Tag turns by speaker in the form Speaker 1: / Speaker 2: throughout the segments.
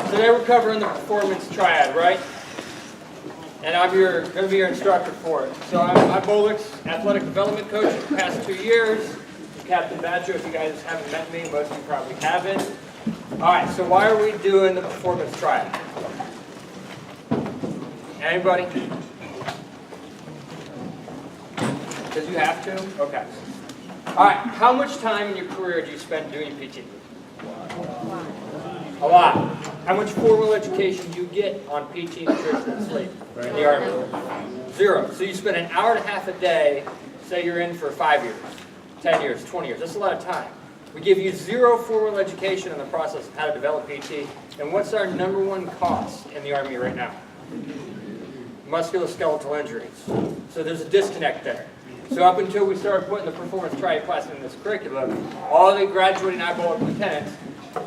Speaker 1: Today we're covering the performance triad, right? And I'm going to be your instructor for it. So I'm Bolik's athletic development coach for the past 2 years. I'm Captain Badger. If you guys haven't met me, most of you probably haven't. All right, so why are we doing the performance triad? Anybody? Because you have to? Okay. All right, how much time in your career do you spend doing PT? A lot. How much formal education do you get on PT, nutrition, and sleep in the Army? 0. So you spend an hour and a half a day, say you're in for 5 years, 10 years, 20 years. That's a lot of time. We give you 0 formal education on the process of how to develop PT. And what's our #1 cost in the Army right now? Musculoskeletal injuries. So there's a disconnect there. So up until we started putting the performance triad class in this curriculum, all the graduating Bolik lieutenants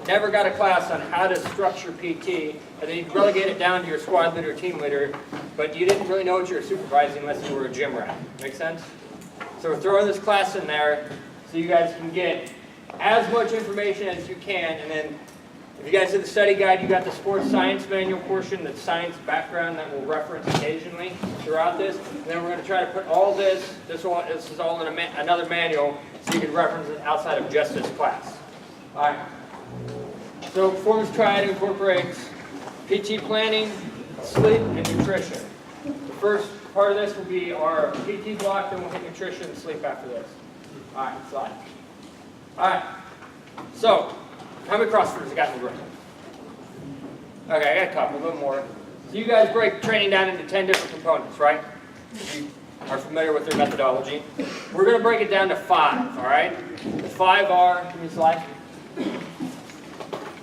Speaker 1: never got a class on how to structure PT, and then you'd relegate it down to your squad leader, team leader, but you didn't really know what you were supervising unless you were a gym rat. Make sense? So we're throwing this class in there so you guys can get as much information as you can, and then if you guys did the study guide, you got the sports science manual portion, the science background that we'll reference occasionally throughout this. And then we're going to try to put all this is all in another manual so you can reference it outside of just this class. All right. So performance triad incorporates PT planning, sleep, and nutrition. The first part of this will be our PT block, then we'll hit nutrition and sleep after this. All right, slide. All right. So, how many CrossFitters I got in the room? Okay, I got a couple, a little more. So you guys break training down into 10 different components, right? You are familiar with their methodology. We're going to break it down to 5, all right? The 5 are, give me a slide.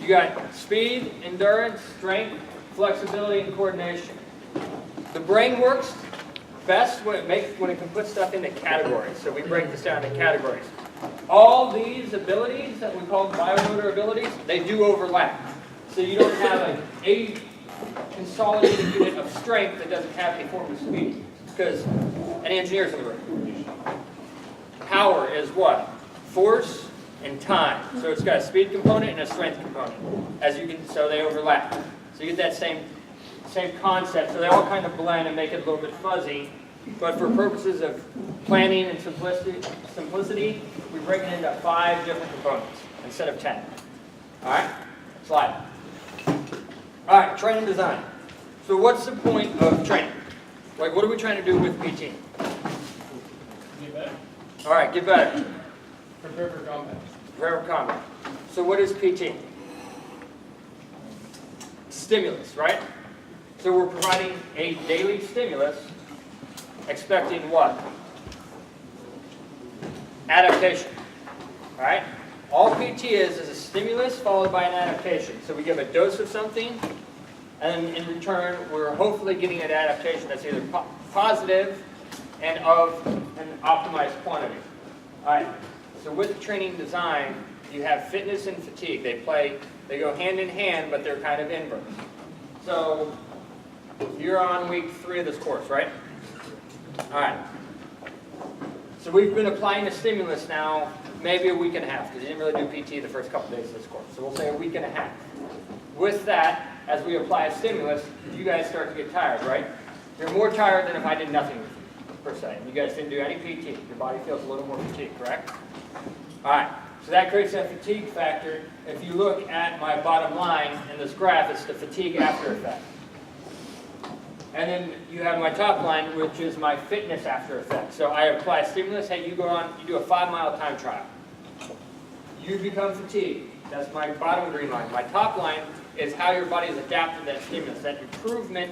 Speaker 1: You got speed, endurance, strength, flexibility, and coordination. The brain works best when it can put stuff into categories. So we break this down into categories. All these abilities that we call biomotor abilities, they do overlap. So you don't have a consolidated unit of strength that doesn't have a form of speed. Because any engineers in the room? Power is what? Force and time. So it's got a speed component and a strength component. So they overlap. So you get that same concept. So they all kind of blend and make it a little bit fuzzy. But for purposes of planning and simplicity, we break it into 5 different components instead of 10. All right? Slide. All right, training design. So what's the point of training? Like, what are we trying to do with PT?
Speaker 2: Get better.
Speaker 1: All right, get better.
Speaker 2: Prepare for combat.
Speaker 1: Prepare for combat. So what is PT? Stimulus, right? So we're providing a daily stimulus, expecting what? Adaptation. All right? All PT is a stimulus followed by an adaptation. So we give a dose of something, and in return, we're hopefully getting an adaptation that's either positive and of an optimized quantity. All right. So with training design, you have fitness and fatigue. They go hand in hand, but they're kind of inverse. So you're on week 3 of this course, right? All right. So we've been applying the stimulus now maybe a week and a half, because you didn't really do PT the first couple days of this course. So we'll say a week and a half. With that, as we apply a stimulus, you guys start to get tired, right? You're more tired than if I did nothing with you, per se. You guys didn't do any PT. Your body feels a little more fatigued, correct? All right. So that creates that fatigue factor. If you look at my bottom line in this graph, it's the fatigue after effect. And then you have my top line, which is my fitness after effect. So I apply a stimulus. Hey, you go on, you do a 5-mile time trial. You become fatigued. That's my bottom green line. My top line is how your body is adapted to that stimulus, that improvement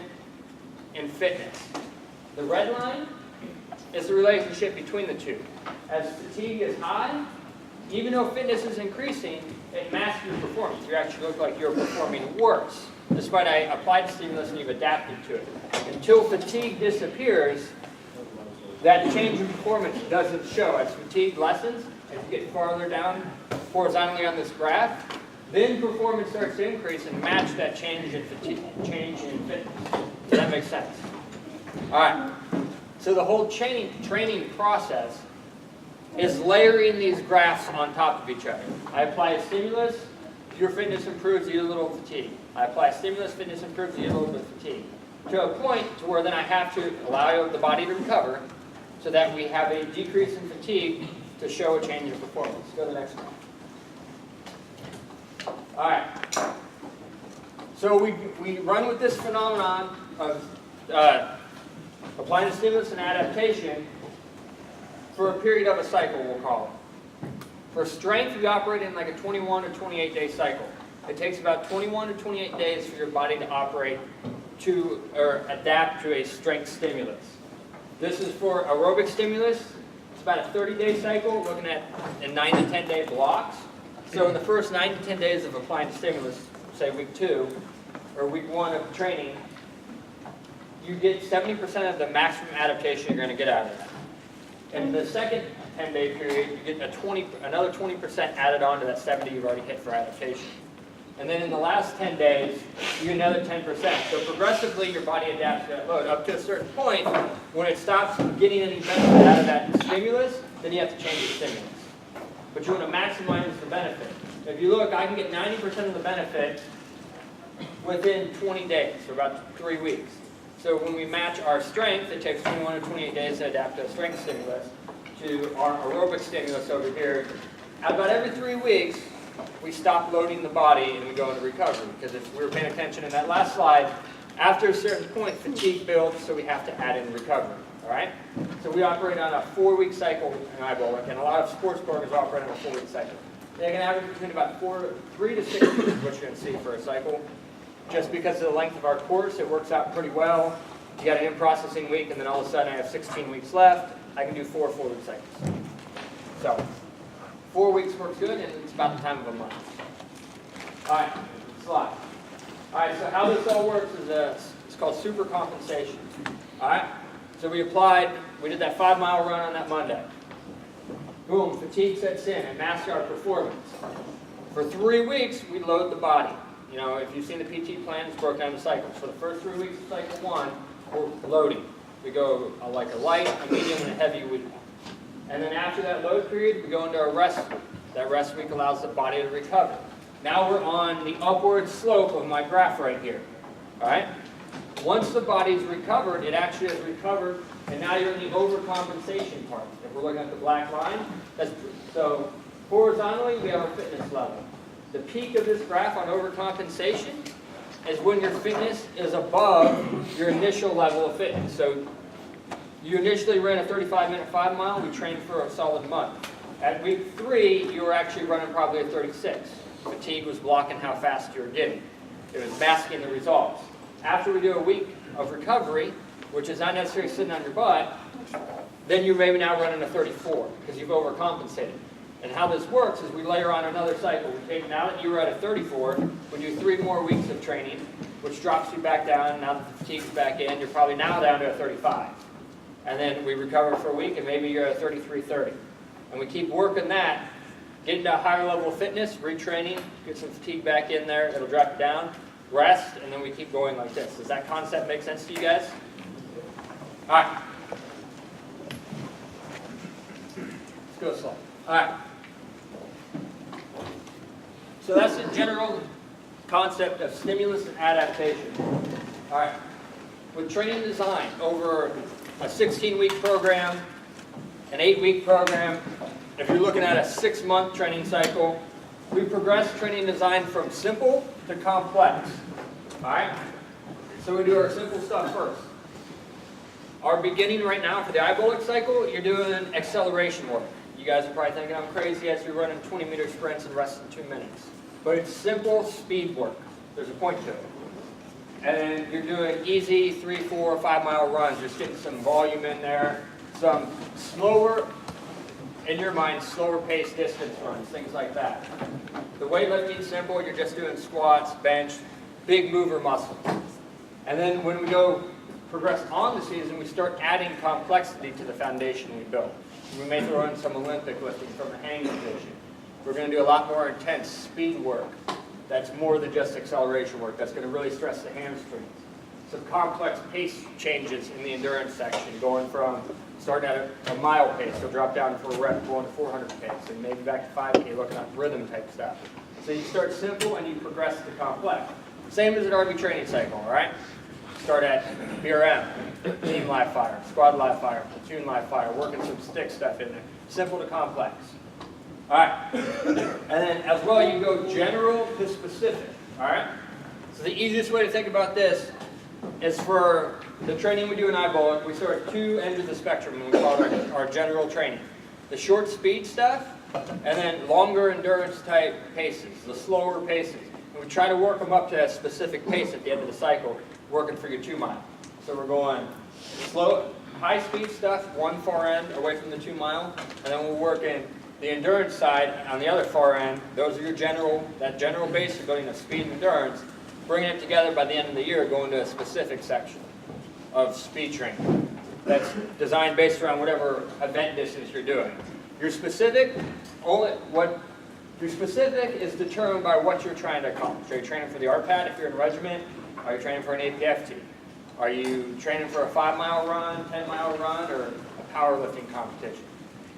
Speaker 1: in fitness. The red line is the relationship between the two. As fatigue is high, even though fitness is increasing, it masks your performance. You actually look like you're performing worse, despite I applied stimulus and you've adapted to it. Until fatigue disappears, that change in performance doesn't show. As fatigue lessens, as you get farther down horizontally on this graph, then performance starts to increase and match that change in fatigue, change in fitness. Does that make sense? All right. So the whole training process is layering these graphs on top of each other. I apply a stimulus, your fitness improves, you get a little fatigue. I apply stimulus, fitness improves, you get a little bit of fatigue. To a point to where then I have to allow the body to recover so that we have a decrease in fatigue to show a change in performance. Go to the next one. All right. So we run with this phenomenon of applying a stimulus and adaptation for a period of a cycle, we'll call it. For strength, we operate in like a 21 to 28 day cycle. It takes about 21 to 28 days for your body to operate to or adapt to a strength stimulus. This is for aerobic stimulus. It's about a 30-day cycle, looking at in 9 to 10 day blocks. So in the first 9 to 10 days of applying stimulus, say week 2 or week 1 of training, you get 70% of the maximum adaptation you're going to get out of that. In the second 10-day period, you get another 20% added on to that 70 you've already hit for adaptation. And then in the last 10 days, you get another 10%. So progressively, your body adapts to that load. Up to a certain point, when it stops getting any benefit out of that stimulus, then you have to change the stimulus. But you want to maximize the benefit. If you look, I can get 90% of the benefit within 20 days, so about 3 weeks. So when we match our strength, it takes 21 to 28 days to adapt to a strength stimulus, to our aerobic stimulus over here. About every 3 weeks, we stop loading the body and we go into recovery. Because if we were paying attention in that last slide, after a certain point, fatigue builds, so we have to add in recovery. All right? So we operate on a 4-week cycle in Ibolic, and a lot of sports programs operate on a 4-week cycle. They can average between about 3 to 6 weeks is what you're going to see for a cycle. Just because of the length of our course, it works out pretty well. You got an in-processing week, and then all of a sudden I have 16 weeks left. I can do 4 4-week cycles. So 4 weeks works good, and it's about the time of a month. All right, slide. All right, so how this all works is it's called super compensation. All right, so we did that 5-mile run on that Monday. Boom, fatigue sets in and masks our performance. For 3 weeks, we load the body. You know, if you've seen the PT plan, it's broken down into cycles. For the first 3 weeks of cycle 1, we're loading. We go like a light, a medium, and a heavy week. And then after that load period, we go into a rest week. That rest week allows the body to recover. Now we're on the upward slope of my graph right here. All right? Once the body's recovered, it actually has recovered, and now you're in the overcompensation part. If we're looking at the black line, so horizontally, we have our fitness level. The peak of this graph on overcompensation is when your fitness is above your initial level of fitness. So you initially ran a 35-minute 5-mile. We trained for a solid month. At week 3, you were actually running probably a 36. Fatigue was blocking how fast you were getting. It was masking the results. After we do a week of recovery, which is not necessarily sitting on your butt, then you're maybe now running a 34 because you've overcompensated. And how this works is we layer on another cycle. We take, now that you were at a 34, we do 3 more weeks of training, which drops you back down. Now that the fatigue's back in, you're probably now down to a 35. And then we recover for a week, and maybe you're at a 33-30. And we keep working that, get into a higher level of fitness, retraining, get some fatigue back in there, it'll drop you down, rest, and then we keep going like this. Does that concept make sense to you guys? All right. Let's go slow. All right. So that's the general concept of stimulus and adaptation. All right. With training design over a 16-week program, an 8-week program, if you're looking at a 6-month training cycle, we progress training design from simple to complex. All right? So we do our simple stuff first. Our beginning right now for the Ibolic cycle, you're doing acceleration work. You guys are probably thinking I'm crazy as you're running 20-meter sprints and resting 2 minutes. But it's simple speed work. There's a point to it. And you're doing easy 3, 4, 5-mile runs. Just getting some volume in there. Some slower, in your mind, slower paced distance runs, things like that. The weightlifting's simple. You're just doing squats, bench, big mover muscles. And then when we go progress on the season, we start adding complexity to the foundation we built. We may throw in some Olympic lifting from the hang position. We're going to do a lot more intense speed work. That's more than just acceleration work. That's going to really stress the hamstrings. some complex pace changes in the endurance section, going from starting at a mile pace, you'll drop down for a rep, going to 400 pace, and maybe back to 5K, looking at rhythm type stuff. So you start simple and you progress to complex. Same as an RV training cycle, all right? Start at BRM, team live fire, squad live fire, platoon live fire, working some stick stuff in there. Simple to complex. All right. And then as well, you go general to specific, all right? So the easiest way to think about this is for the training we do in iBullet, we start at two ends of the spectrum, and we call it our general training. The short speed stuff, and then longer endurance type paces, the slower paces. And we try to work them up to a specific pace at the end of the cycle, working for your 2 mile. So we're going slow, high speed stuff, one far end away from the 2 mile, and then we're working the endurance side on the other far end. Those are your that general base of building a speed and endurance, bringing it together by the end of the year, going to a specific section of speed training that's designed based around whatever event distance you're doing. Your specific is determined by what you're trying to accomplish. Are you training for the RPAT if you're in regiment? Are you training for an APFT? Are you training for a 5-mile run, 10-mile run, or a powerlifting competition?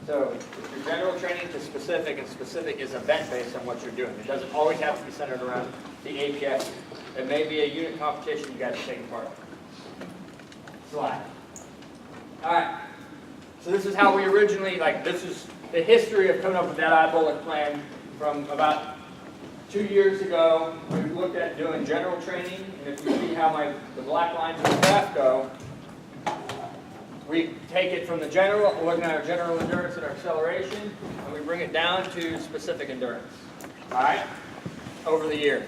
Speaker 1: So your general training to specific, and specific is event-based on what you're doing. It doesn't always have to be centered around the APFT. It may be a unit competition you guys are taking part in. Slide. All right. So this is how we originally, this is the history of coming up with that iBullet plan from about 2 years ago. We looked at doing general training, and if you see how the black lines of the graph go, we take it from the general, we're looking at our general endurance and our acceleration, and we bring it down to specific endurance. All right? Over the year.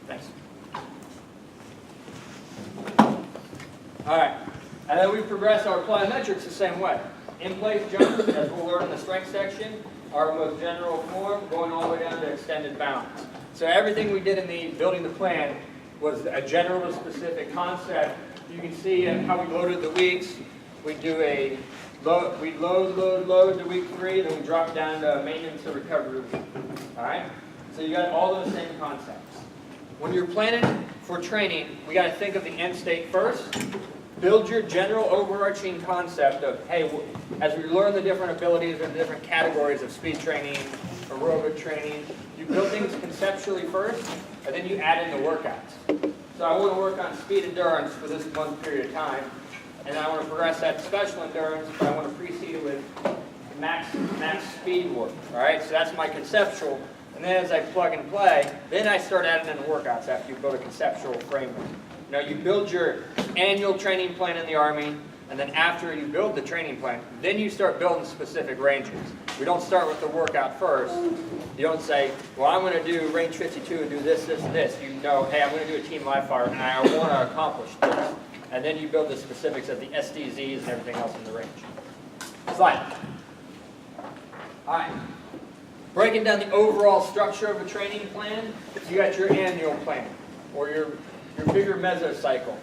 Speaker 1: Thanks. All right. And then we progress our plyometrics the same way. In-place jumps, as we'll learn in the strength section, are most general form, going all the way down to extended balance. So everything we did in the building the plan was a general to specific concept. You can see how we loaded the weeks. We do we load to week 3, then we drop down to maintenance to recovery week. All right? So you got all those same concepts. When you're planning for training, we got to think of the end state first. Build your general overarching concept of, hey, as we learn the different abilities and the different categories of speed training, aerobic training, you build things conceptually first, and then you add in the workouts. So I want to work on speed endurance for this month period of time, and I want to progress that special endurance, but I want to precede it with max speed work. All right, so that's my conceptual. And then as I plug and play, then I start adding in the workouts after you build a conceptual framework. Now you build your annual training plan in the Army, and then after you build the training plan, then you start building specific ranges. We don't start with the workout first. You don't say, well, I'm going to do range 52 and do this, this, and this. You know, hey, I'm going to do a team live fire, and I want to accomplish this. And then you build the specifics of the SDZs and everything else in the range. Slide. All right. Breaking down the overall structure of a training plan, you got your annual plan, or your bigger mesocycle.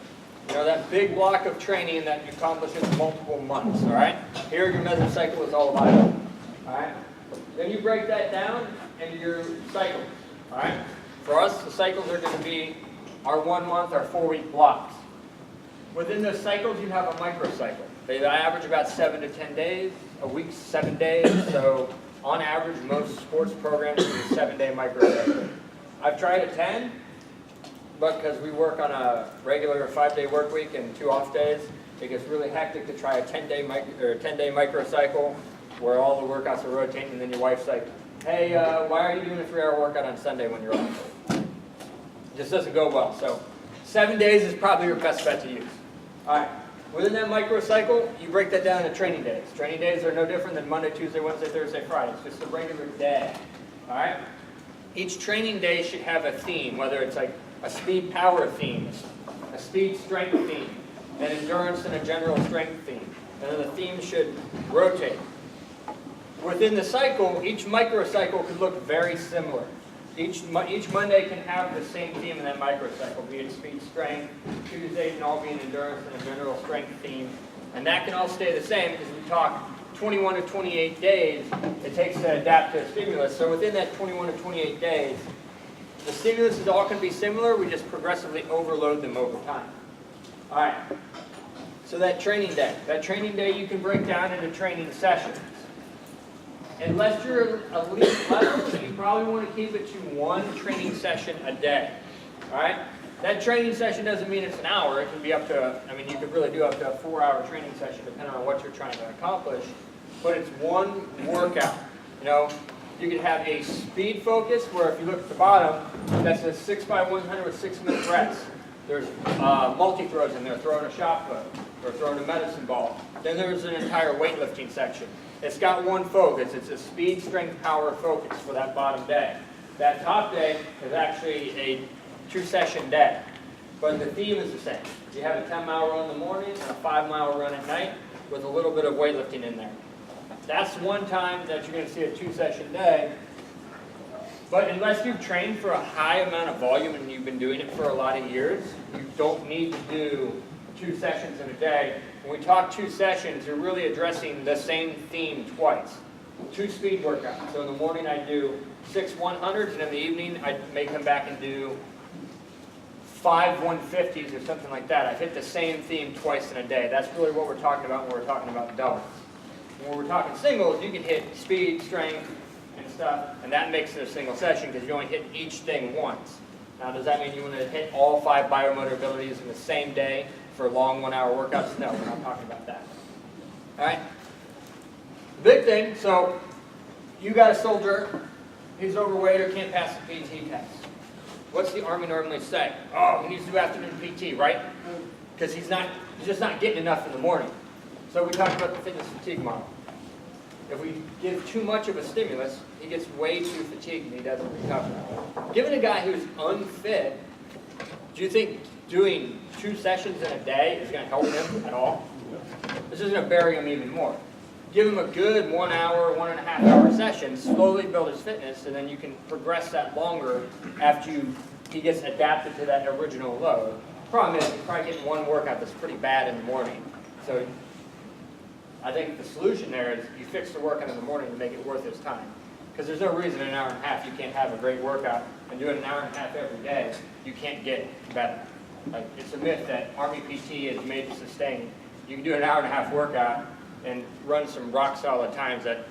Speaker 1: You know, that big block of training that accomplishes multiple months, all right? Here your mesocycle is all about it, all right? Then you break that down into your cycles, all right? For us, the cycles are going to be our 1 month, our 4-week blocks. Within those cycles, you have a microcycle. They average about 7 to 10 days, a week 7 days, so on average, most sports programs do a 7-day microcycle. I've tried a 10, but because we work on a regular 5-day work week and 2 off days, it gets really hectic to try a 10-day microcycle where all the workouts are rotating, and then your wife's like, hey, why are you doing a 3-hour workout on Sunday when you're off? It just doesn't go well. So 7 days is probably your best bet to use. All right. Within that microcycle, you break that down into training days. Training days are no different than Monday, Tuesday, Wednesday, Thursday, Friday. It's just a regular day. All right. Each training day should have a theme, whether it's like a speed power theme, a speed strength theme, an endurance and a general strength theme. And then the theme should rotate. Within the cycle, each microcycle could look very similar. Each Monday can have the same theme in that microcycle, be it speed strength. Tuesday can all be an endurance and a general strength theme. And that can all stay the same because we talk 21 to 28 days it takes to adapt to a stimulus. So within that 21 to 28 days, The stimulus is all going to be similar, we just progressively overload them over time. All right, so that training day you can break down into training sessions. Unless you're elite level, you probably want to keep it to one training session a day. All right? That training session doesn't mean it's an hour. It can be up to, I mean, you could really do up to a 4-hour training session depending on what you're trying to accomplish. But it's one workout. You know, you could have a speed focus where if you look at the bottom, that's a 6x100 with 6-minute reps. There's multi-throws in there, throwing a shot put or throwing a medicine ball. Then there's an entire weightlifting section. It's got one focus. It's a speed, strength, power focus for that bottom day. That top day is actually a 2-session day, but the theme is the same. You have a 10-mile run in the morning and a 5-mile run at night with a little bit of weightlifting in there. That's one time that you're going to see a 2-session day, but unless you've trained for a high amount of volume and you've been doing it for a lot of years, you don't need to do 2 sessions in a day. When we talk 2 sessions, you're really addressing the same theme twice. 2 speed workouts. So in the morning I do 6 100s, and in the evening I may come back and do 5 150s or something like that. I hit the same theme twice in a day. That's really what we're talking about when we're talking about doubles. When we're talking singles, you can hit speed, strength, and stuff, and that makes it a single session because you only hit each thing once. Now, does that mean you want to hit all 5 biomotor abilities in the same day for long 1-hour workouts? No, we're not talking about that. All right? The big thing, so you got a soldier, he's overweight or can't pass the PT test. What's the Army normally say? Oh, he needs to do afternoon PT, right? Because he's just not getting enough in the morning. So we talked about the fitness fatigue model. If we give too much of a stimulus, he gets way too fatigued and he doesn't recover. Given a guy who's unfit, do you think doing 2 sessions in a day is going to help him at all? This is going to bury him even more. Give him a good 1 hour, 1.5 hour session, slowly build his fitness, and then you can progress that longer after he gets adapted to that original load. Problem is, you're probably getting one workout that's pretty bad in the morning. So I think the solution there is you fix the workout in the morning to make it worth his time. Because there's no reason in an hour and a half you can't have a great workout, and doing an hour and a half every day, you can't get better. Like, it's a myth that Army PT is made to sustain. You can do an hour and a half workout and run some rock solid times that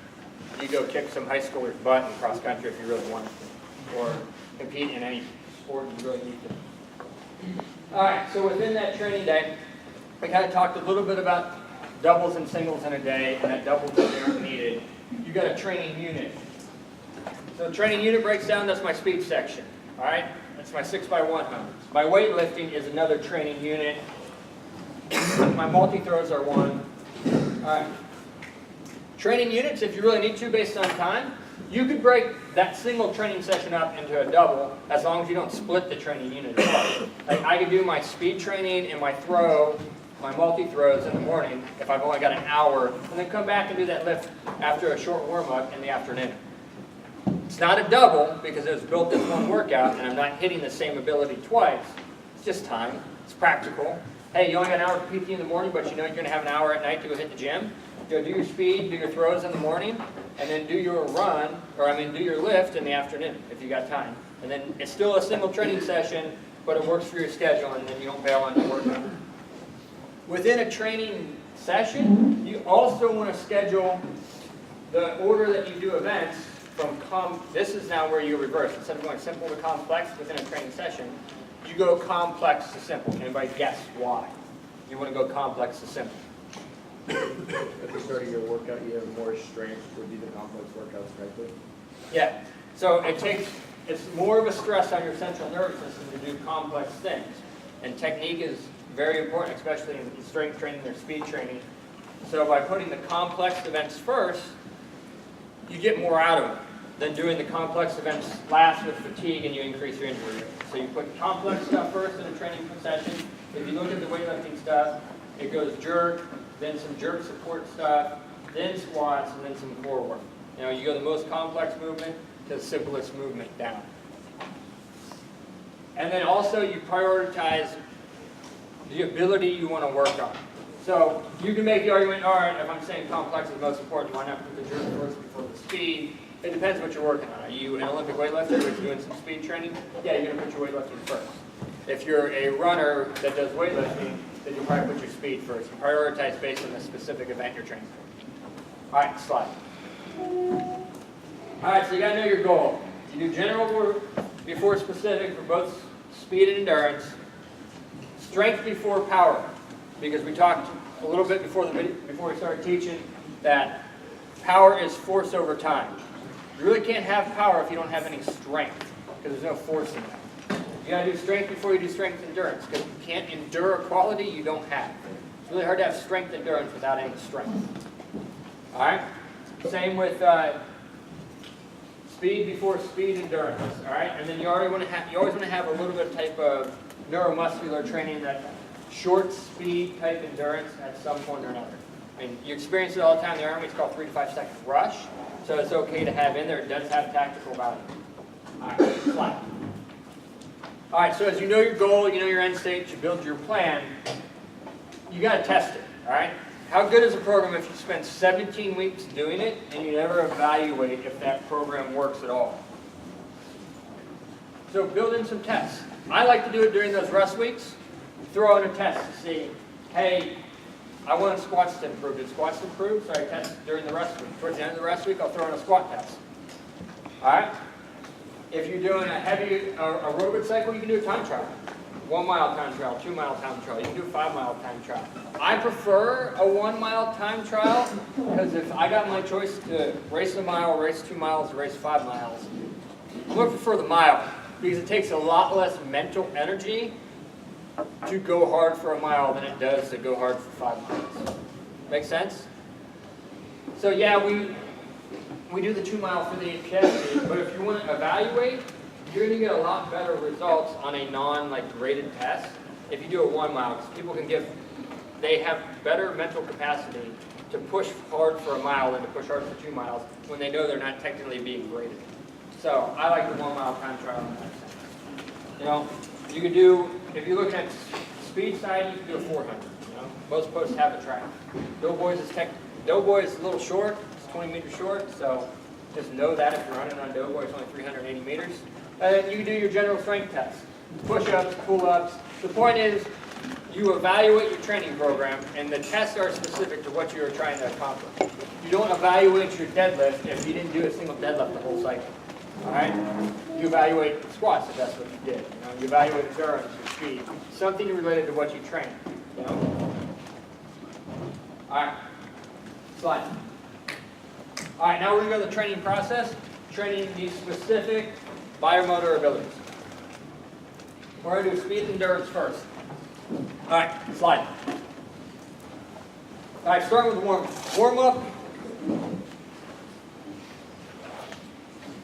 Speaker 1: you go kick some high schooler's butt in cross country if you really want to, or compete in any sport you really need to. All right, so within that training day, we kind of talked a little bit about doubles and singles in a day, and that doubles that aren't needed. You got a training unit. So the training unit breaks down, that's my speed section. All right, that's my 6x100s. My weightlifting is another training unit. My multi-throws are one. All right. Training units, if you really need to based on time, you could break that single training session up into a double as long as you don't split the training unit apart. Like, I could do my speed training and my multi-throws in the morning if I've only got an hour, and then come back and do that lift after a short warm-up in the afternoon. It's not a double because it was built as one workout and I'm not hitting the same ability twice. It's just time. It's practical. Hey, you only got an hour of PT in the morning, but you know you're going to have an hour at night to go hit the gym. Go do your speed, do your throws in the morning, and then do your do your lift in the afternoon if you got time. And then it's still a single training session, but it works for your schedule, and then you don't bail on your workout. Within a training session, you also want to schedule the order that you do events from this is now where you reverse. Instead of going simple to complex within a training session, you go complex to simple. Anybody guess why? You want to go complex to simple.
Speaker 3: At the start of your workout, you have more strength to do the complex workouts correctly?
Speaker 1: Yeah. So it's more of a stress on your central nervous system to do complex things. And technique is very important, especially in strength training or speed training. So by putting the complex events first, you get more out of them than doing the complex events last with fatigue and you increase your injury rate. So you put complex stuff first in a training session. If you look at the weightlifting stuff, it goes jerk, then some jerk support stuff, then squats, and then some core work. You know, you go the most complex movement to the simplest movement down. And then also you prioritize the ability you want to work on. So you can make the argument, all right, if I'm saying complex is most important, why not put the jerk first before the speed? It depends what you're working on. Are you an Olympic weightlifter who's doing some speed training? Yeah, you're going to put your weightlifting first. If you're a runner that does weightlifting, then you probably put your speed first. You prioritize based on the specific event you're training for. All right, slide. All right, so you got to know your goal. You do general before specific for both speed and endurance. Strength before power, because we talked a little bit before we started teaching that power is force over time. You really can't have power if you don't have any strength, because there's no force in that. You got to do strength before you do strength endurance, because you can't endure a quality you don't have. It's really hard to have strength endurance without any strength. All right. Same with speed before speed endurance. All right, and then you always want to have a little bit of type of neuromuscular training, that short speed type endurance at some point or another. I mean, you experience it all the time in the Army. It's called 3 to 5 second rush, so it's okay to have in there. It does have tactical value. All right, slide. All right, so as you know your goal, you know your end state, you build your plan, you got to test it. All right. How good is a program if you spend 17 weeks doing it and you never evaluate if that program works at all? So build in some tests. I like to do it during those rest weeks. Throw in a test to see, hey, I want squats to improve. Did squats improve? So I test during the rest week. Towards the end of the rest week, I'll throw in a squat test. All right? If you're doing a heavy aerobic cycle, you can do a time trial. 1 mile time trial, 2 mile time trial. You can do a 5 mile time trial. I prefer a 1 mile time trial, because if I got my choice to race a mile, race 2 miles, or race 5 miles, I'm going to prefer the mile, because it takes a lot less mental energy to go hard for a mile than it does to go hard for 5 miles. Make sense? So yeah, we do the 2 mile for the HF, but if you want to evaluate, you're going to get a lot better results on a non-graded test if you do a 1 mile, because people they have better mental capacity to push hard for a mile than to push hard for 2 miles when they know they're not technically being graded. So I like the 1 mile time trial in that sense. You know, you could do, if you're looking at speed side, you can do a 400. You know, most posts have a track. Doughboys is a little short. It's 20 meters short, so just know that if you're running on Doughboy, it's only 380 meters. And then you can do your general strength test. Push-ups, pull-ups. The point is, you evaluate your training program, and the tests are specific to what you're trying to accomplish. You don't evaluate your deadlift if you didn't do a single deadlift the whole cycle. All right? You evaluate squats if that's what you did. You know, you evaluate endurance, your speed, something related to what you train. You know? All right. Slide. All right. Now we're going to go to the training process. Training these specific biomotor abilities. We're going to do speed and endurance first. All right, slide. All right, starting with warm-up. Warm-up,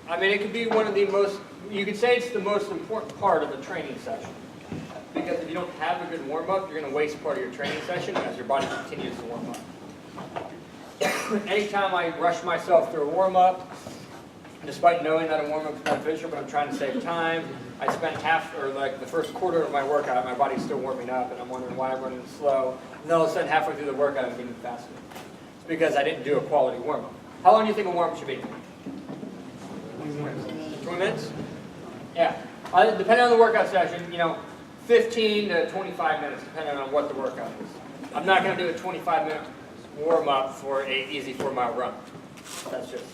Speaker 1: I mean, it could be one of the most, you could say it's the most important part of the training session. Because if you don't have a good warm-up, you're going to waste part of your training session as your body continues to warm up. Anytime I rush myself through a warm-up, despite knowing that a warm-up is beneficial, but I'm trying to save time, I spent the first quarter of my workout, my body's still warming up, and I'm wondering why I'm running slow. And then all of a sudden, halfway through the workout, I'm getting faster. It's because I didn't do a quality warm-up. How long do you think a warm-up should be? 20 minutes? Yeah. Depending on the workout session, 15 to 25 minutes, depending on what the workout is. I'm not going to do a 25-minute warm-up for an easy 4-mile run. That's just,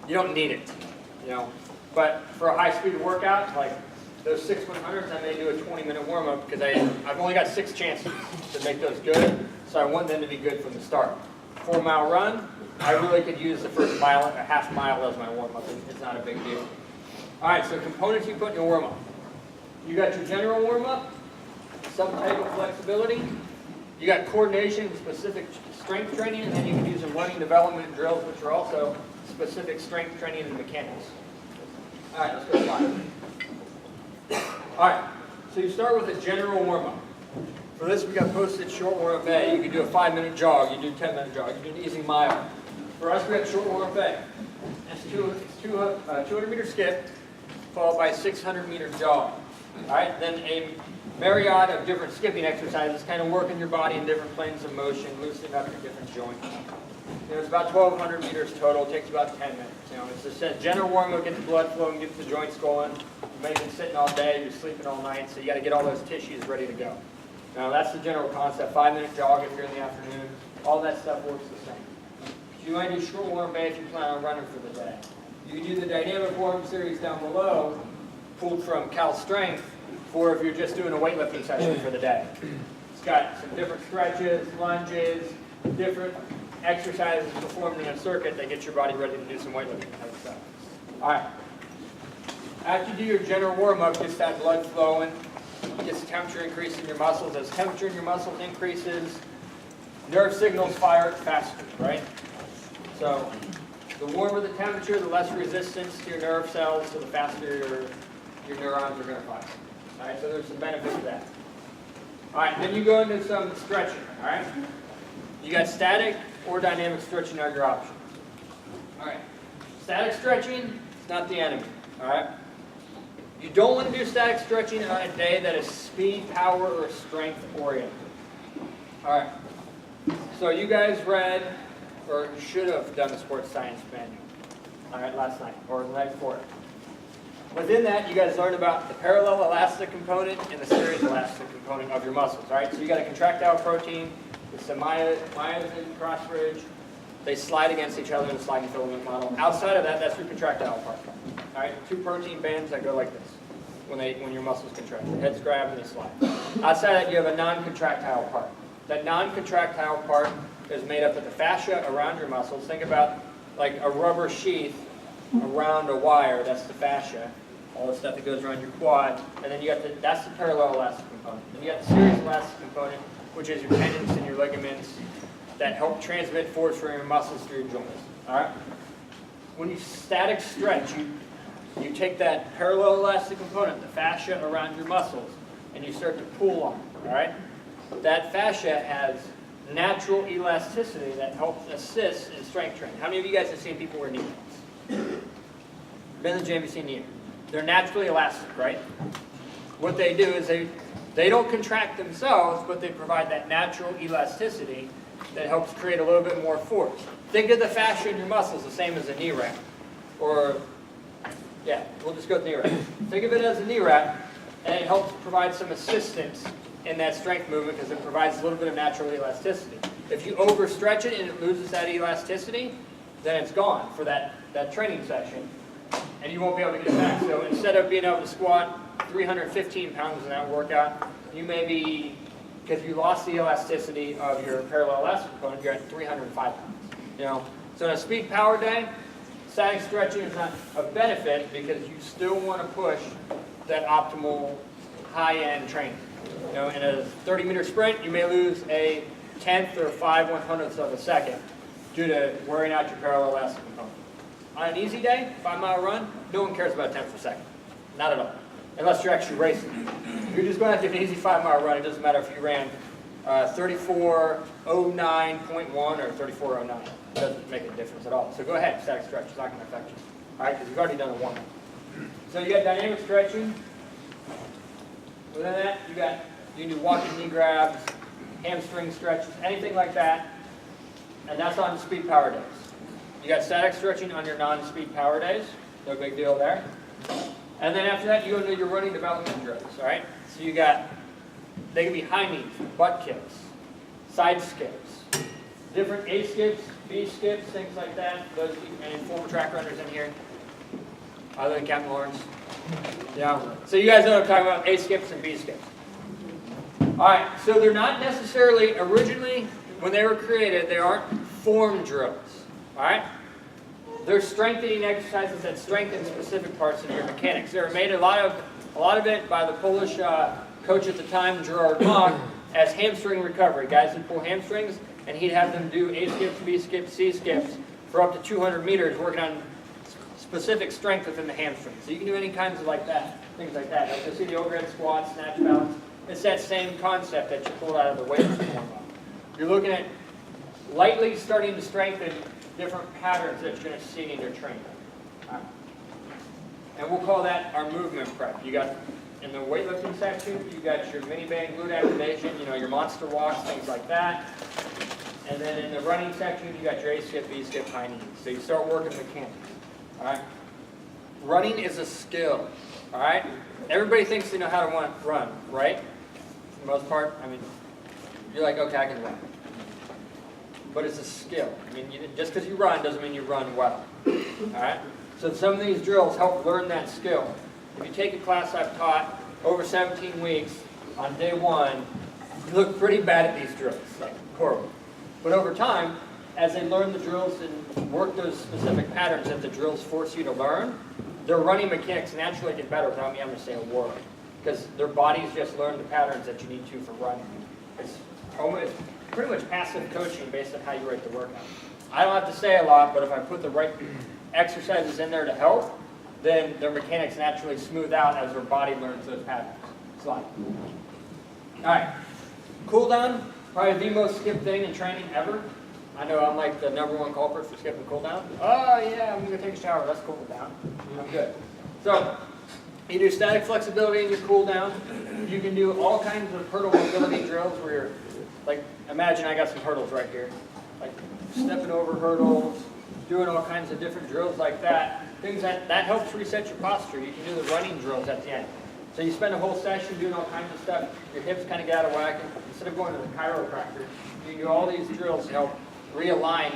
Speaker 1: you don't need it, But for a high-speed workout, like those 6-100s, I may do a 20-minute warm-up because I've only got 6 chances to make those good, so I want them to be good from the start. 4-mile run, I really could use the first mile, a half mile as my warm-up. It's not a big deal. All right, so components you put in your warm-up. You got your general warm-up, some type of flexibility. You got coordination and specific strength training, and then you can use some running development drills, which are also specific strength training and mechanics. All right, let's go slide. All right, so you start with a general warm-up. For this, we got posted short warm-up A. You can do a 5-minute jog, you do a 10-minute jog, you do an easy mile. For us, we got short warm-up A. It's 200-meter skip, followed by a 600-meter jog. All right, then a myriad of different skipping exercises, kind of working your body in different planes of motion, loosening up your different joints. It's about 1,200 meters total. It takes about 10 minutes. It's just a general warm-up, get the blood flowing, get the joints going. You may have been sitting all day, you're sleeping all night, so you got to get all those tissues ready to go. Now that's the general concept. 5-minute jog if you're in the afternoon. All that stuff works the same. You might do short warm day if you plan on running for the day. You can do the dynamic warm series down below, pulled from Cal Strength, for if you're just doing a weightlifting session for the day. It's got some different stretches, lunges, different exercises performed in a circuit that get your body ready to do some weightlifting type stuff. All right. After you do your general warm-up, gets that blood flowing, gets temperature increase in your muscles. As temperature in your muscles increases, nerve signals fire faster, right? So the warmer the temperature, the less resistance to your nerve cells, so the faster your neurons are going to fire. All right, so there's some benefit to that. All right, then you go into some stretching, all right? You got static or dynamic stretching are your options. All right, static stretching is not the enemy, all right? You don't want to do static stretching on a day that is speed, power, or strength oriented. All right, so you guys read, or you should have done the sports science manual, all right, last night, or the night before. Within that, you guys learned about the parallel elastic component and the series elastic component of your muscles, right? So you got a contractile protein, it's a myosin cross bridge. They slide against each other in the sliding filament model. Outside of that, that's your contractile part. All right, 2 protein bands that go like this when your muscles contract. Your heads grab and they slide. Outside of that, you have a non-contractile part. That non-contractile part is made up of the fascia around your muscles. Think about like a rubber sheath around a wire. That's the fascia. All the stuff that goes around your quad. And then you got that's the parallel elastic component. Then you got the series elastic component, which is your tendons and your ligaments that help transmit force from your muscles through your joints. All right. When you static stretch, you take that parallel elastic component, the fascia around your muscles, and you start to pull on it. All right. That fascia has natural elasticity that helps assist in strength training. How many of you guys have seen people wear knee pads? Been in the gym, you've seen knee. They're naturally elastic, right? What they do is they don't contract themselves, but they provide that natural elasticity that helps create a little bit more force. Think of the fascia in your muscles the same as a knee wrap. Or, yeah, we'll just go with knee wrap. Think of it as a knee wrap, and it helps provide some assistance in that strength movement because it provides a little bit of natural elasticity. If you overstretch it and it loses that elasticity, then it's gone for that training session, and you won't be able to get it back. So instead of being able to squat 315 pounds in that workout, you may be, because you lost the elasticity of your parallel elastic component, you're at 305 pounds. So in a speed power day, static stretching is not a benefit because you still want to push that optimal high-end training. In a 30-meter sprint, you may lose a 1/10 or 5/100ths of a second due to wearing out your parallel elastic component. On an easy day, 5-mile run, no one cares about 1/10 of a second. Not at all. Unless you're actually racing. If you're just going to have an easy 5-mile run, it doesn't matter if you ran 34:09.1 or 34:09. It doesn't make a difference at all. So go ahead, static stretch. It's not going to affect you. All right, because you've already done a warm-up. So you got dynamic stretching. Within that, you can do walking knee grabs, hamstring stretches, anything like that. And that's on speed power days. You got static stretching on your non-speed power days. No big deal there. And then after that, you go into your running development drills, all right? So they can be high knees, butt kicks, side skips, different A skips, B skips, things like that. Those, and former track runners in here, other than Captain Lawrence. Yeah. So you guys know what I'm talking about, A skips and B skips. All right, so they're not necessarily, originally, when they were created, they aren't form drills, all right? They're strengthening exercises that strengthen specific parts of your mechanics. They were made a lot of it by the Polish coach at the time, Gerard Mach, as hamstring recovery. Guys who pull hamstrings, and he'd have them do A skips, B skips, C skips for up to 200 meters, working on specific strength within the hamstring. So you can do any kinds of like that, things like that. Like you'll see the overhead squat, snatch balance. It's that same concept that you pull out of the weights warm up. You're looking at lightly starting to strengthen different patterns that you're going to see in your training. Right. And we'll call that our movement prep. You got, in the weightlifting section, you got your mini band glute activation, your monster walks, things like that. And then in the running section, you got your A skip, B skip, high knees. So you start working mechanics. All right. Running is a skill. All right. Everybody thinks they know how to run, right? For the most part, I mean, you're like, okay, I can run. But it's a skill. I mean, just because you run doesn't mean you run well. All right. So some of these drills help learn that skill. If you take a class I've taught over 17 weeks, on day one, you look pretty bad at these drills, like horrible. But over time, as they learn the drills and work those specific patterns that the drills force you to learn, their running mechanics naturally get better without me having to say a word. Because their bodies just learn the patterns that you need to for running. It's pretty much passive coaching based on how you write the workout. I don't have to say a lot, but if I put the right exercises in there to help, then their mechanics naturally smooth out as their body learns those patterns. Slide. All right. Cool down, probably the most skipped thing in training ever. I know I'm like the #1 culprit for skipping cool down. Oh yeah, I'm gonna take a shower, that's cool down. I'm good. So, you do static flexibility in your cool down. You can do all kinds of hurdle mobility drills where you're, like, imagine I got some hurdles right here. Like stepping over hurdles, doing all kinds of different drills like that. Things that helps reset your posture. You can do the running drills at the end. So you spend a whole session doing all kinds of stuff, your hips kind of get out of whack. Instead of going to the chiropractor, you do all these drills to help realign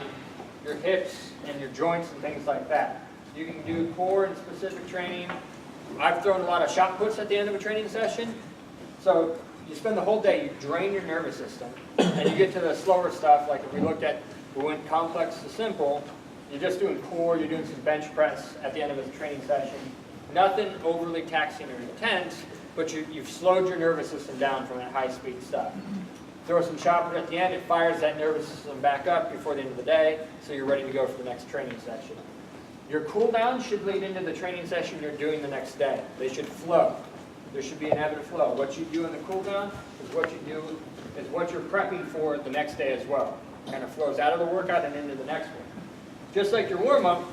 Speaker 1: your hips and your joints and things like that. You can do core and specific training. I've thrown a lot of shot puts at the end of a training session. So you spend the whole day, you drain your nervous system, and you get to the slower stuff, like if we looked at, we went complex to simple, you're just doing core, you're doing some bench press at the end of a training session. Nothing overly taxing or intense, but you've slowed your nervous system down from that high-speed stuff. Throw some shot put at the end, it fires that nervous system back up before the end of the day, so you're ready to go for the next training session. Your cool down should lead into the training session you're doing the next day. They should flow. There should be an ebb and flow. What you do in the cool down is what you're prepping for the next day as well. Kind of flows out of the workout and into the next one. Just like your warm-up,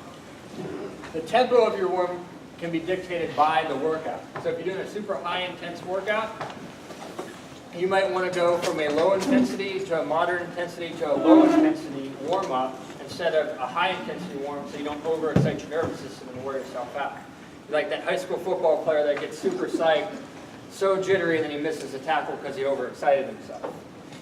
Speaker 1: the tempo of your warm can be dictated by the workout. So if you're doing a super high intense workout, you might want to go from a low intensity to a moderate intensity to a low intensity warm-up instead of a high intensity warm, so you don't overexcite your nervous system and wear yourself out. You're like that high school football player that gets super psyched, so jittery, and then he misses a tackle because he overexcited himself.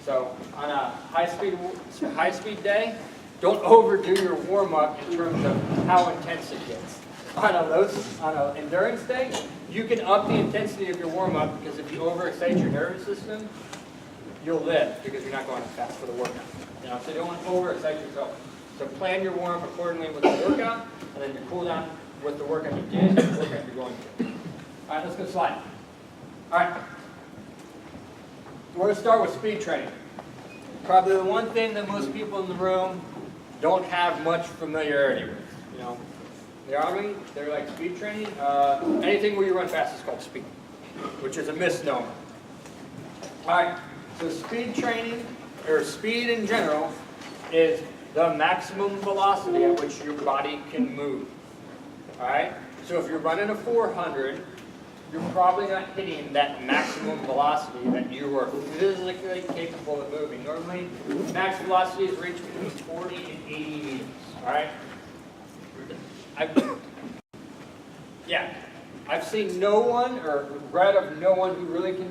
Speaker 1: So on a high speed day, don't overdo your warm-up in terms of how intense it gets. On an endurance day, you can up the intensity of your warm-up, because if you overexcite your nervous system, you'll live because you're not going as fast for the workout. So you don't want to overexcite yourself. So plan your warm-up accordingly with the workout, and then your cool down with the workout you did and the workout you're going to. All right, let's go slide. All right. We're going to start with speed training. Probably the one thing that most people in the room don't have much familiarity with. They're like speed training. Anything where you run fast is called speed, which is a misnomer. All right, so speed training, or speed in general, is the maximum velocity at which your body can move. All right, so if you're running a 400, you're probably not hitting that maximum velocity that you are physically capable of moving. Normally, max velocity is reached between 40 and 80 meters. All right. I've seen no one, or read of no one who really can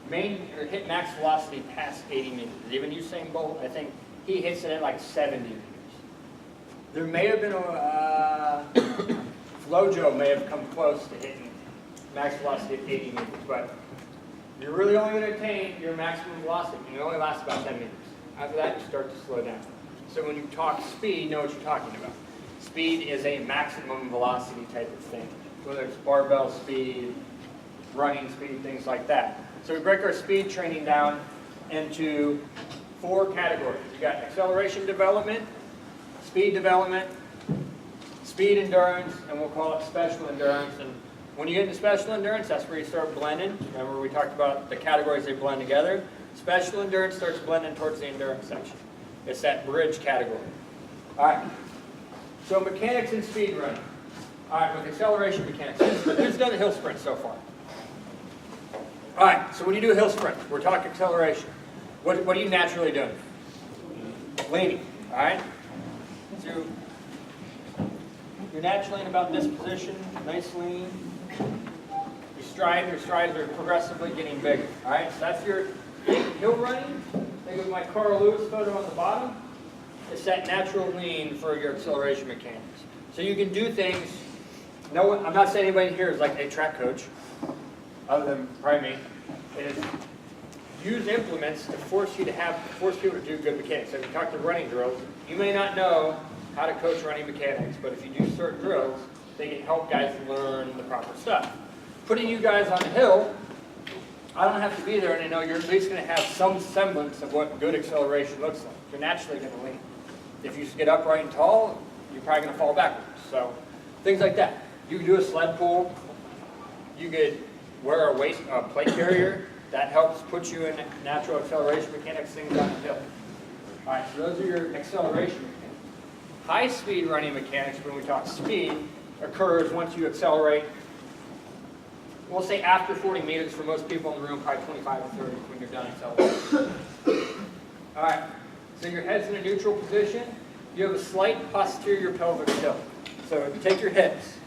Speaker 1: hit max velocity past 80 meters. Even Usain Bolt, I think he hits it at like 70 meters. There may have been Flojo may have come close to hitting max velocity at 80 meters, but you're really only going to attain your maximum velocity. It only lasts about 10 meters. After that, you start to slow down. So when you talk speed, know what you're talking about. Speed is a maximum velocity type of thing, whether it's barbell speed, running speed, things like that. So we break our speed training down into 4 categories. You've got acceleration development, speed endurance, and we'll call it special endurance. And when you get into special endurance, that's where you start blending. Remember we talked about the categories they blend together. Special endurance starts blending towards the endurance section. It's that bridge category. All right. So mechanics and speed running. All right, with acceleration mechanics. Who's done a hill sprint so far? All right, so when you do a hill sprint, we're talking acceleration. What are you naturally doing? leaning, all right? So you're naturally in about this position, nice lean. Your strides are progressively getting bigger, all right? So that's your hill running. Think of my Carl Lewis photo on the bottom. It's that natural lean for your acceleration mechanics. So you can do things, no one, I'm not saying anybody here is like a track coach, other than probably me, is use implements to force people to do good mechanics. So if you talk to running drills, you may not know how to coach running mechanics, but if you do certain drills, they can help guys learn the proper stuff. Putting you guys on the hill, I don't have to be there, and I know you're at least going to have some semblance of what good acceleration looks like. You're naturally going to lean. If you get upright and tall, you're probably going to fall backwards. So things like that. You can do a sled pull. You could wear a plate carrier. That helps put you in natural acceleration mechanics, things on the hill. All right, so those are your acceleration mechanics. High-speed running mechanics, when we talk speed, occurs once you accelerate. We'll say after 40 meters for most people in the room, probably 25 to 30 when you're done accelerating. All right, so your head's in a neutral position. You have a slight posterior pelvic tilt. So take your hips,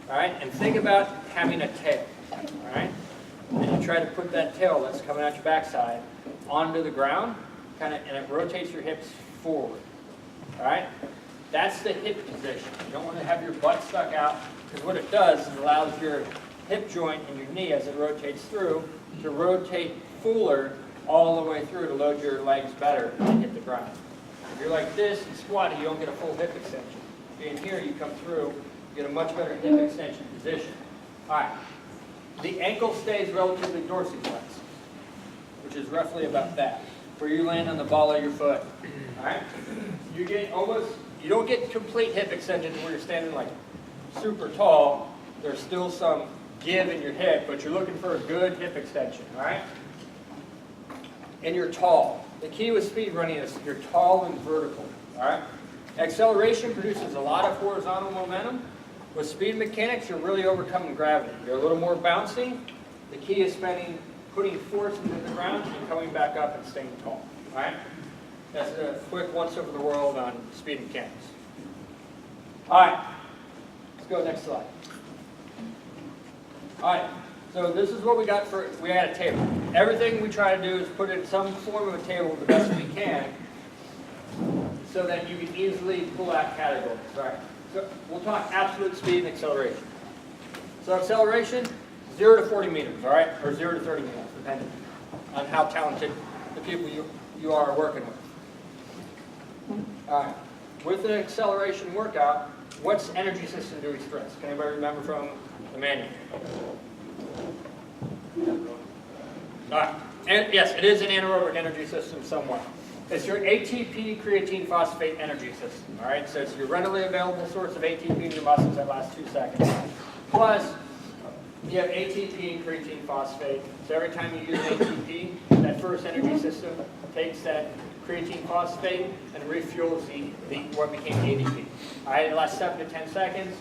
Speaker 1: all right, and think about having a tail, all right? And you try to put that tail that's coming out your backside onto the ground, and it rotates your hips forward, all right? That's the hip position. You don't want to have your butt stuck out, because what it does is it allows your hip joint and your knee, as it rotates through, to rotate fuller all the way through to load your legs better and hit the ground. If you're like this and squatty, you don't get a full hip extension. Being here, you come through, you get a much better hip extension position. All right. The ankle stays relatively dorsiflexed, which is roughly about that, where you land on the ball of your foot. All right. You don't get complete hip extension where you're standing like super tall. There's still some give in your hip, but you're looking for a good hip extension, all right? And you're tall. The key with speed running is you're tall and vertical, all right? Acceleration produces a lot of horizontal momentum. With speed mechanics, you're really overcoming gravity. You're a little more bouncy. The key is putting force into the ground and coming back up and staying tall, all right? That's a quick once over the world on speed mechanics. All right, let's go next slide. All right, so this is what we had a table. Everything we try to do is put it in some form of a table the best we can so that you can easily pull out categories. All right, so we'll talk absolute speed and acceleration. So acceleration, 0 to 40 meters, all right, or 0 to 30 meters, depending on how talented the people you are working with. All right, with an acceleration workout, what's energy system do we stress? Can anybody remember from the manual? All right. And yes, it is an anaerobic energy system somewhat. It's your ATP creatine phosphate energy system. All right, so it's your readily available source of ATP in your muscles that lasts 2 seconds. Plus, you have ATP and creatine phosphate. So every time you use ATP, that first energy system takes that creatine phosphate and refuels what became ADP. All right, it lasts 7 to 10 seconds.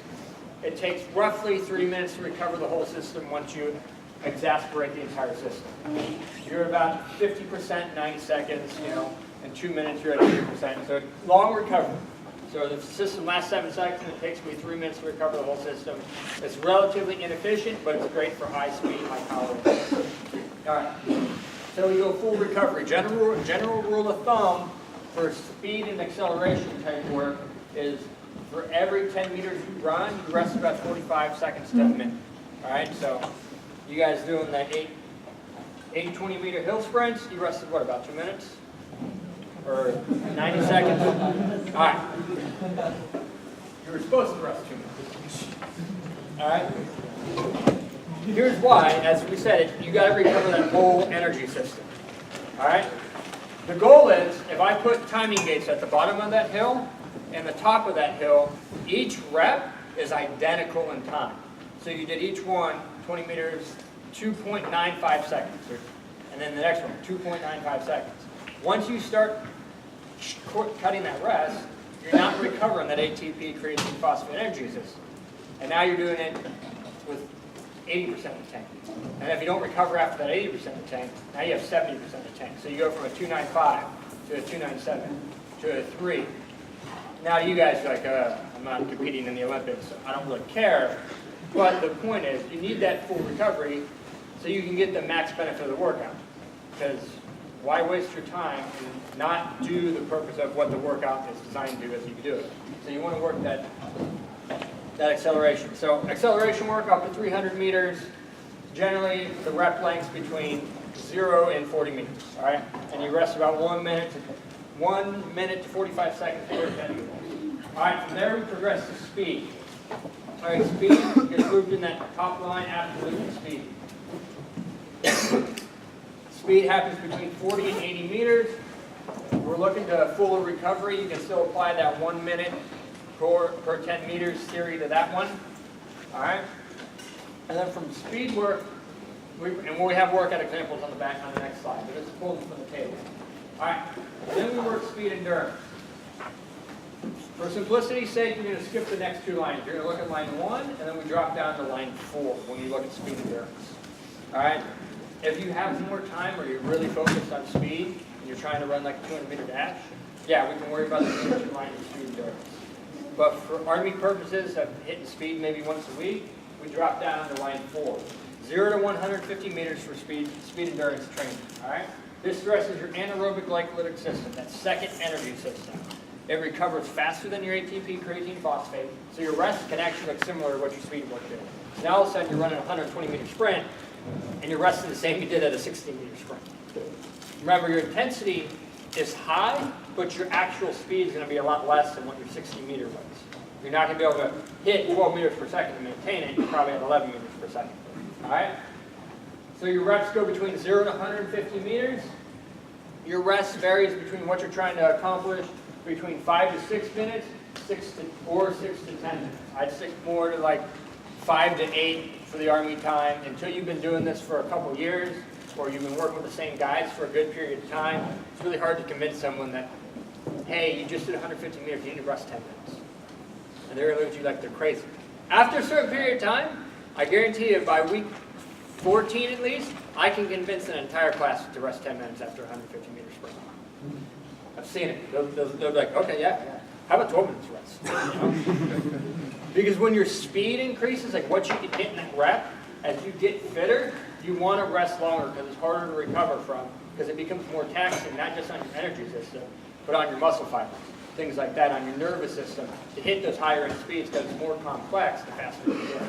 Speaker 1: It takes roughly 3 minutes to recover the whole system once you exasperate the entire system. You're about 50%, 90 seconds, in 2 minutes you're at 80%. So long recovery. So the system lasts 7 seconds, it takes me 3 minutes to recover the whole system. It's relatively inefficient, but it's great for high speed, high power. All right. So we go full recovery. General rule of thumb for speed and acceleration type work is for every 10 meters you run, you rest about 45 seconds to a minute. All right, so you guys doing that 8 20-meter hill sprints, you rested, what, about 2 minutes? Or 90 seconds? All right. You were supposed to rest 2 minutes. All right? Here's why, as we said, you got to recover that whole energy system. All right? The goal is, if I put timing gates at the bottom of that hill and the top of that hill, each rep is identical in time. So you did each one, 20 meters, 2.95 seconds. And then the next one, 2.95 seconds. Once you start cutting that rest, you're not recovering that ATP creatine phosphate energy system. And now you're doing it with 80% of the tank. And if you don't recover after that 80% of the tank, now you have 70% of the tank. So you go from a 295 to a 297, to a 3. Now you guys are like, I'm not competing in the Olympics, so I don't really care. But the point is, you need that full recovery so you can get the max benefit of the workout. Because why waste your time and not do the purpose of what the workout is designed to do as you do it? So you want to work that acceleration. So acceleration work up to 300 meters. Generally, the rep length's between 0 and 40 meters. All right, and you rest about 1 minute to 45 seconds per 10 meters. All right, from there we progress to speed. All right, speed gets grouped in that top line, absolute speed. Speed happens between 40 and 80 meters. We're looking to fuller recovery. You can still apply that 1 minute per 10 meters theory to that one. All right, and then from speed work, we have workout examples on the back on the next slide, but let's pull them from the table. All right, then we work speed endurance. For simplicity's sake, you're going to skip the next 2 lines. You're going to look at line 1, and then we drop down to line 4 when you look at speed endurance. All right? If you have more time or you're really focused on speed, and you're trying to run like a 200-meter dash, yeah, we can worry about the 2 lines of speed endurance. But for Army purposes of hitting speed maybe once a week, we drop down to line 4. 0 to 150 meters for speed endurance training. All right? This stresses your anaerobic glycolytic system, that second energy system. It recovers faster than your ATP creatine phosphate, so your rest can actually look similar to what your speed work did. So now all of a sudden you're running a 120-meter sprint, and you're resting the same you did at a 16-meter sprint. Remember, your intensity is high, but your actual speed is going to be a lot less than what your 60-meter was. You're not going to be able to hit 12 meters per second and maintain it. You're probably at 11 meters per second. All right? So your reps go between 0 to 150 meters. Your rest varies between what you're trying to accomplish between 5 to 6 minutes, 6 to 10 minutes. I'd stick more to like 5 to 8 for the Army time until you've been doing this for a couple years or you've been working with the same guys for a good period of time. It's really hard to convince someone that, hey, you just did 150 meters, you need to rest 10 minutes. And they're going to look at you like they're crazy. After a certain period of time, I guarantee you by week 14 at least, I can convince an entire class to rest 10 minutes after a 150 meter sprint. I've seen it. They'll be like, okay, yeah. How about 12 minutes rest? Because when your speed increases, like what you can hit in that rep, as you get fitter, you want to rest longer because it's harder to recover from, because it becomes more taxing, not just on your energy system, but on your muscle fibers, things like that, on your nervous system, to hit those higher end speeds because it's more complex the faster you get.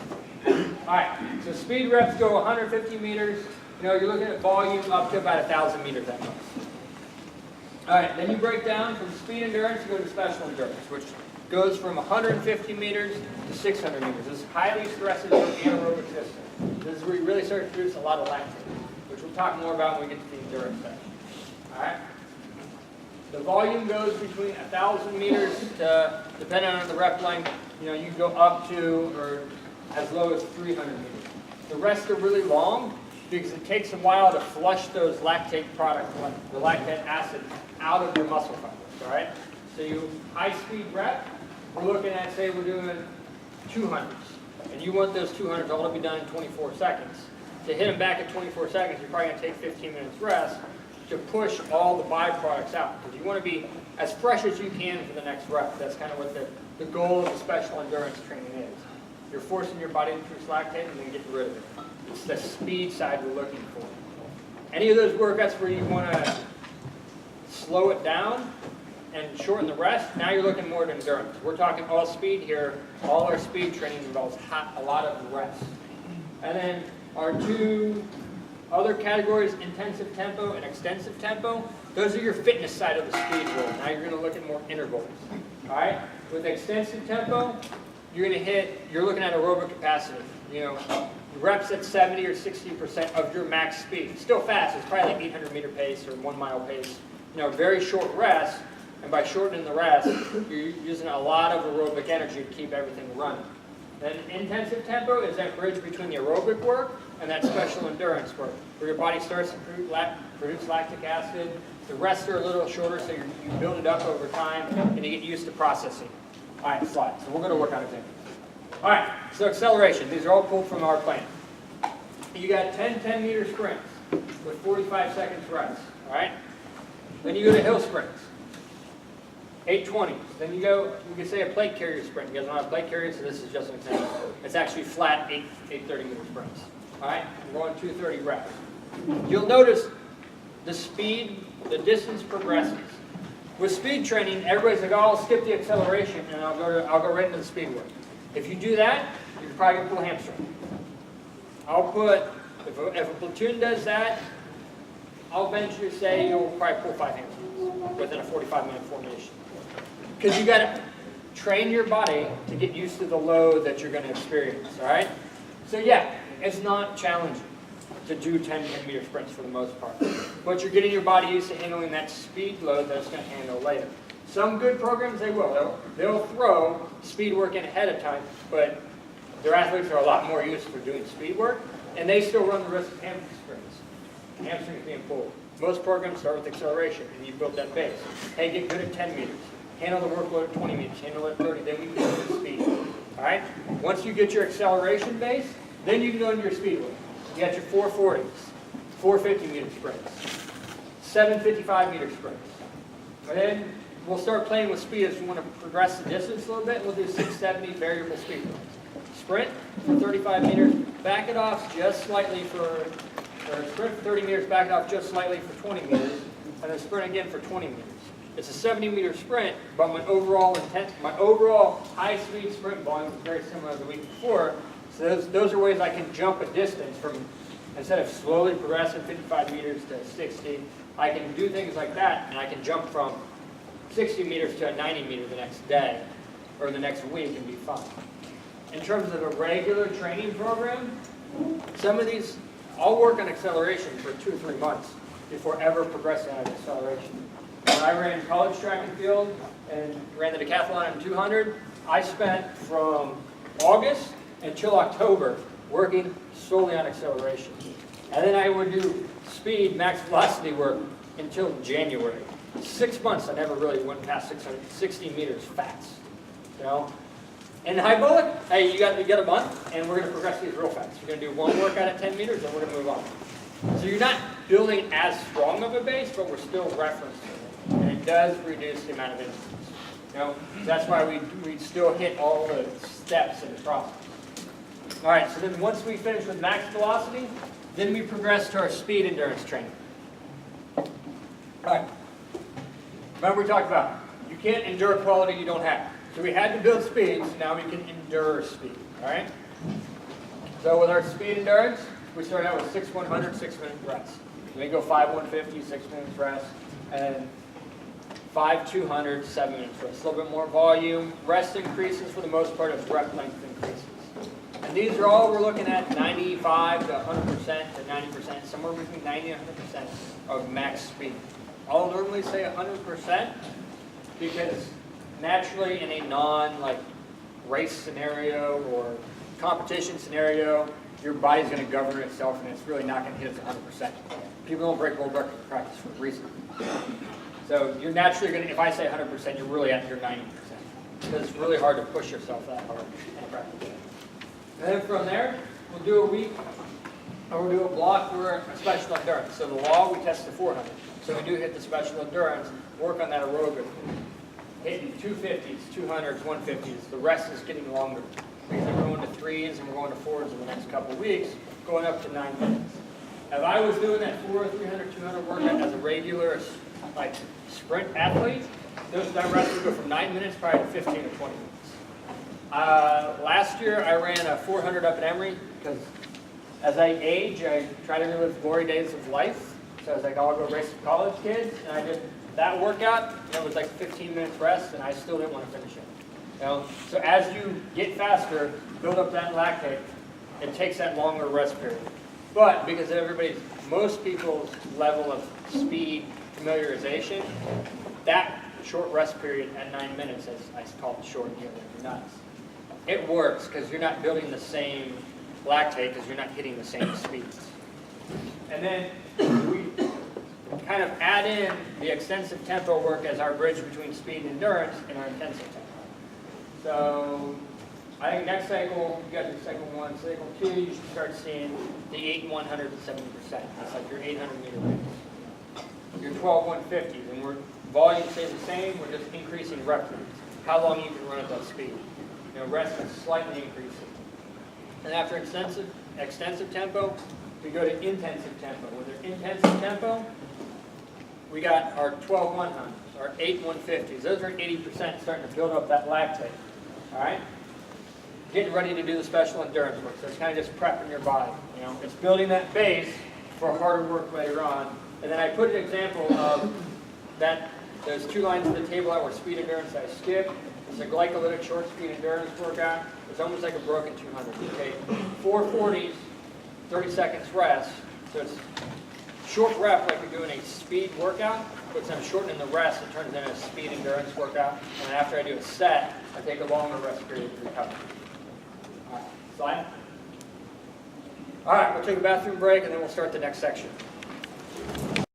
Speaker 1: All right, so speed reps go 150 meters. You know, you're looking at volume up to about 1,000 meters at most. All right, then you break down from speed endurance, you go to special endurance, which goes from 150 meters to 600 meters. This highly stresses your anaerobic system. This is where you really start to produce a lot of lactate, which we'll talk more about when we get to the endurance section. All right? The volume goes between 1,000 meters to, depending on the rep length, you know, you go up to or as low as 300 meters. The rest are really long because it takes a while to flush those lactate products, the lactate acid, out of your muscle fibers, all right? So you high-speed rep, we're looking at, say we're doing 200s, and you want those 200s all to be done in 24 seconds. To hit them back at 24 seconds, you're probably going to take 15 minutes rest to push all the byproducts out, because you want to be as fresh as you can for the next rep. That's kind of what the goal of the special endurance training is. You're forcing your body to produce lactate and then getting rid of it. It's the speed side we're looking for. Any of those workouts where you want to slow it down and shorten the rest, now you're looking more at endurance. We're talking all speed here. All our speed training involves a lot of rest. And then our 2 other categories, intensive tempo and extensive tempo, those are your fitness side of the speed rule. Now you're going to look at more intervals. All right? With extensive tempo, you're looking at aerobic capacity. You know, reps at 70 or 60% of your max speed. It's still fast. It's probably like 800 meter pace or 1 mile pace. You know, very short rest. And by shortening the rest, you're using a lot of aerobic energy to keep everything running. Then intensive tempo is that bridge between the aerobic work and that special endurance work, where your body starts to produce lactic acid. The rests are a little shorter, so you build it up over time, and you get used to processing. All right, slide. So we're going to work on examples. All right, so acceleration. These are all pulled from our plan. You got 10 10-meter sprints with 45 seconds rest. All right? Then you go to hill sprints. 820s. Then you go, you could say a plate carrier sprint. You guys don't have plate carriers, so this is just an example. It's actually flat 830 meter sprints. All right, we're going 230 reps. You'll notice the speed, the distance progresses. With speed training, everybody's like, oh, I'll skip the acceleration and I'll go right into the speed work. If you do that, you're probably going to pull a hamstring. I'll put, if a platoon does that, I'll venture to say you'll probably pull 5 hamstrings within a 45-minute formation. Because you got to train your body to get used to the load that you're going to experience, all right? So yeah, it's not challenging to do 10-meter sprints for the most part. But you're getting your body used to handling that speed load that it's going to handle later. Some good programs, they will. They'll throw speed work in ahead of time, but their athletes are a lot more used for doing speed work, and they still run the risk of hamstrings being pulled. Most programs start with acceleration, and you build that base. Hey, get good at 10 meters. Handle the workload at 20 meters. Handle it at 30. Then we can go to speed. All right? Once you get your acceleration base, then you can go into your speed work. You got your 440s, 450-meter sprints, 755-meter sprints. And then we'll start playing with speed as we want to progress the distance a little bit. We'll do 670 variable speed runs. Sprint for 35 meters, back it off just slightly or sprint for 30 meters, back it off just slightly for 20 meters, and then sprint again for 20 meters. It's a 70-meter sprint, but my overall high-speed sprint volume is very similar to the week before. So those are ways I can jump a distance from, instead of slowly progressing 55 meters to 60, I can do things like that, and I can jump from 60 meters to a 90 meter the next day, or the next week, and be fine. In terms of a regular training program, some of these, I'll work on acceleration for 2 or 3 months before ever progressing out of acceleration. When I ran college track and field and ran the decathlon in 200, I spent from August until October working solely on acceleration. And then I would do speed, max velocity work until January. 6 months, I never really went past 660 meters fast. You know? In hyperbolic, hey, you got a month, and we're going to progress these real fast. You're going to do one workout at 10 meters, and we're going to move on. So you're not building as strong of a base, but we're still referencing it. And it does reduce the amount of incidents. You know, that's why we still hit all the steps in the process. All right, so then once we finish with max velocity, then we progress to our speed endurance training. All right. Remember we talked about, you can't endure quality you don't have. So we had to build speed, so now we can endure speed, all right? So with our speed endurance, we start out with 6 100, 6-minute rests. Then we go 5 150, 6 minutes rest, and 5 200, 7 minutes rest. A little bit more volume. Rest increases for the most part as rep length increases. And these are all we're looking at 95 to 100% to 90%, somewhere between 90 and 100% of max speed. I'll normally say 100% because naturally in a race scenario or competition scenario, your body's going to govern itself and it's really not going to hit its 100%. People don't break world record practice for a reason. So you're naturally going to, if I say 100%, you're really at your 90%. Because it's really hard to push yourself that hard in practice. And then from there, we'll do a week, or we'll do a block for a special endurance. So the law, we test the 400. So we do hit the special endurance, work on that aerobic. Hitting 250s, 200s, 150s. The rest is getting longer. Because we're going to 3s and we're going to 4s in the next couple of weeks, going up to 9 minutes. If I was doing that 400, 300, 200 workout as a regular sprint athlete, that rest would go from 9 minutes probably to 15 or 20 minutes. Last year I ran a 400 up at Emory because as I age, I try to relive glory days of life. So I was like, I'll go race with college kids, and I did that workout. It was like 15 minutes rest, and I still didn't want to finish it. You know? So as you get faster, build up that lactate, it takes that longer rest period. But because most people's level of speed familiarization, that short rest period at 9 minutes, as I call it short here, you're nuts. It works because you're not building the same lactate because you're not hitting the same speeds. And then we kind of add in the extensive tempo work as our bridge between speed and endurance in our intensive tempo. So I think next cycle, you got your cycle 1, cycle 2, you should start seeing the 8 100 to 70%. That's like your 800 meter race. Your 12 150s, and we're volume stays the same, we're just increasing rep times. How long you can run at that speed. You know, rest is slightly increasing. And after extensive tempo, we go to intensive tempo. With our intensive tempo, we got our 12 100s, our 8 150s. Those are 80% starting to build up that lactate. All right? Getting ready to do the special endurance work. So it's kind of just prepping your body. You know, it's building that base for harder work later on. And then I put an example of that. Those two lines of the table out where speed endurance I skipped. It's a glycolytic short speed endurance workout. It's almost like a broken 200. Okay, 440s, 30 seconds rest. So it's short rep like you're doing a speed workout, but instead of shortening the rest, it turns into a speed endurance workout. And then after I do a set, I take a longer rest period to recover. All right, slide. All right, we'll take a bathroom break and then we'll start the next section.